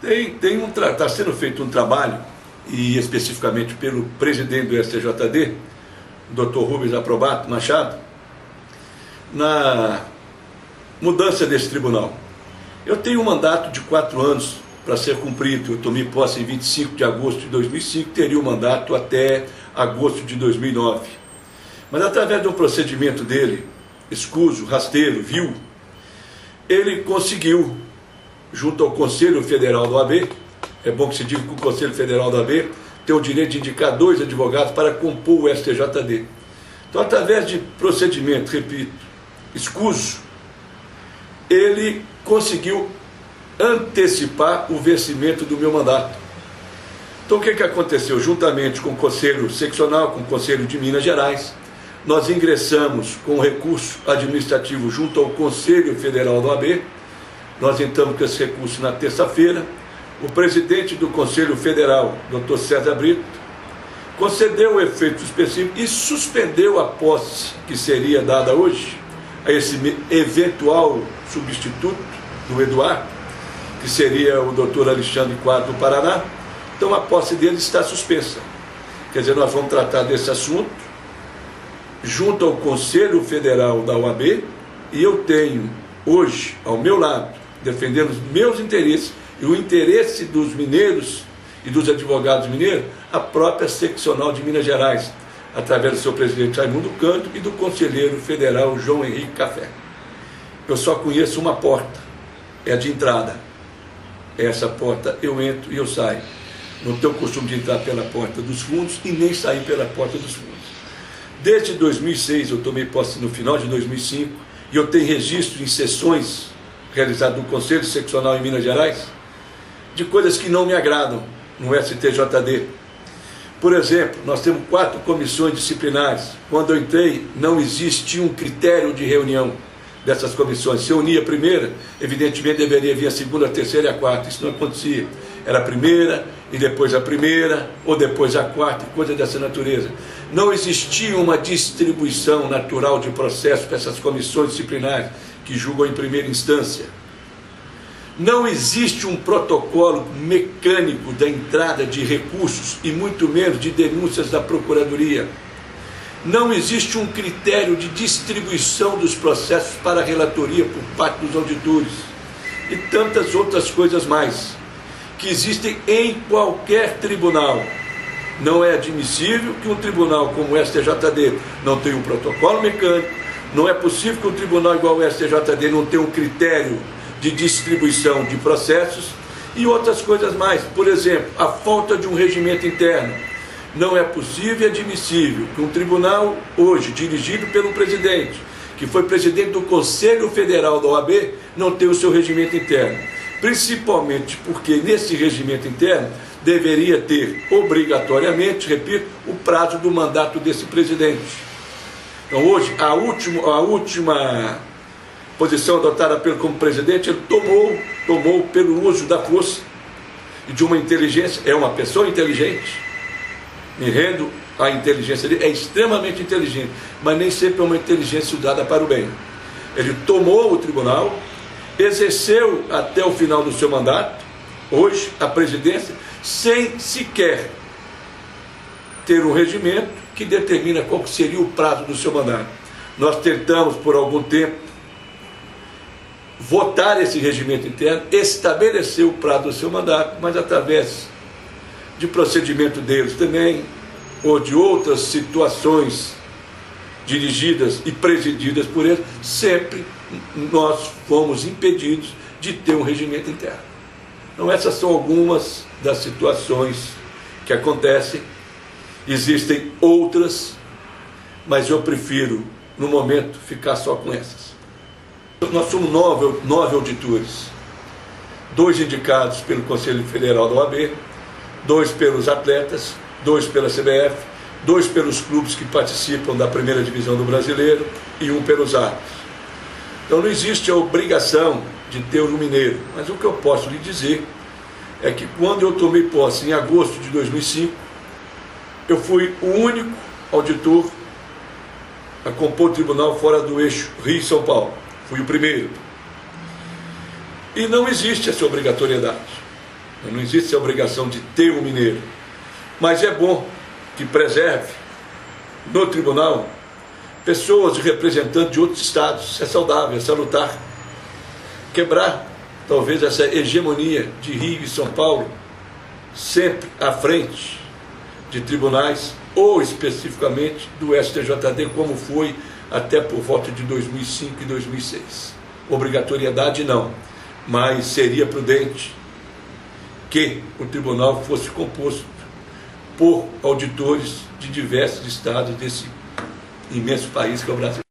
Está sendo feito um trabalho, e especificamente pelo presidente do STJD, o Dr. Rubens Aprobato Machado, na mudança desse tribunal. Eu tenho um mandato de 4 anos para ser cumprido. Eu tomei posse em 25 de agosto de 2005, teria o mandato até agosto de 2009. Mas através de um procedimento dele, escuso, rasteiro, vil, ele conseguiu, junto ao Conselho Federal do AB, é bom que se diga que o Conselho Federal do AB tem o direito de indicar 2 advogados para compor o STJD. Então, através de procedimento, repito, escuso, ele conseguiu antecipar o vencimento do meu mandato. Então, o que aconteceu? Juntamente com o Conselho Seccional, com o Conselho de Minas Gerais, nós ingressamos com recurso administrativo junto ao Conselho Federal do AB. Nós entramos com esse recurso na terça-feira. O presidente do Conselho Federal, Dr. César Brito, concedeu o efeito específico e suspendeu a posse que seria dada hoje a esse eventual substituto do Eduardo, que seria o Dr. Alexandre Quadro do Paraná. Então a posse dele está suspensa. Quer dizer, nós vamos tratar desse assunto junto ao Conselho Federal da OAB, e eu tenho hoje ao meu lado, defendendo os meus interesses e o interesse dos mineiros e dos advogados mineiros, a própria seccional de Minas Gerais, através do seu presidente Raimundo Canto e do conselheiro federal João Henrique Café. Eu só conheço uma porta, é a de entrada. Essa porta eu entro e eu saio. Não tenho o costume de entrar pela porta dos fundos e nem sair pela porta dos fundos. Desde 2006, eu tomei posse no final de 2005, e eu tenho registro em sessões realizadas no Conselho Seccional em Minas Gerais, de coisas que não me agradam no STJD. Por exemplo, nós temos 4 comissões disciplinares. Quando eu entrei, não existia um critério de reunião dessas comissões. Se eu unia a primeira, evidentemente deveria vir a segunda, a terceira e a quarta. Isso não acontecia. Era a primeira, e depois a primeira, ou depois a quarta, coisa dessa natureza. Não existia uma distribuição natural de processo para essas comissões disciplinares que julgam em primeira instância. Não existe um protocolo mecânico da entrada de recursos e muito menos de denúncias da Procuradoria. Não existe um critério de distribuição dos processos para a relatoria por parte dos auditores e tantas outras coisas mais que existem em qualquer tribunal. Não é admissível que um tribunal como o STJD não tenha um protocolo mecânico, não é possível que um tribunal igual ao STJD não tenha um critério de distribuição de processos e outras coisas mais. Por exemplo, a falta de um regimento interno. Não é possível e admissível que um tribunal, hoje dirigido pelo presidente, que foi presidente do Conselho Federal da OAB, não tenha o seu regimento interno. Principalmente porque nesse regimento interno deveria ter obrigatoriamente, repito, o prazo do mandato desse presidente. Então hoje, a última posição adotada como presidente, ele tomou pelo uso da força e de uma inteligência, é uma pessoa inteligente, me rendo à inteligência dele, é extremamente inteligente, mas nem sempre é uma inteligência usada para o bem. Ele tomou o tribunal, exerceu até o final do seu mandato, hoje, a presidência, sem sequer ter um regimento que determina qual seria o prazo do seu mandato. Nós tentamos, por algum tempo, votar esse regimento interno, estabelecer o prazo do seu mandato, mas através de procedimento deles também, ou de outras situações dirigidas e presididas por eles, sempre nós fomos impedidos de ter um regimento interno. Então essas são algumas das situações que acontecem. Existem outras, mas eu prefiro, no momento, ficar só com essas. Nós somos 9 auditores, 2 indicados pelo Conselho Federal da OAB, 2 pelos atletas, 2 pela CBF, 2 pelos clubes que participam da primeira divisão do Brasileiro e 1 pelos árbitros. Então não existe a obrigação de ter um mineiro, mas o que eu posso lhe dizer é que quando eu tomei posse em agosto de 2005, eu fui o único auditor a compor o tribunal fora do eixo Rio-São Paulo. Fui o primeiro. E não existe essa obrigatoriedade. Não existe a obrigação de ter um mineiro. Mas é bom que preserve no tribunal pessoas e representantes de outros estados. Isso é saudável, é salutar. Quebrar, talvez, essa hegemonia de Rio e São Paulo, sempre à frente de tribunais, ou especificamente do STJD, como foi até por volta de 2005 e 2006. Obrigatoriedade não, mas seria prudente que o tribunal fosse composto por auditores de diversos estados desse imenso país que é o Brasil.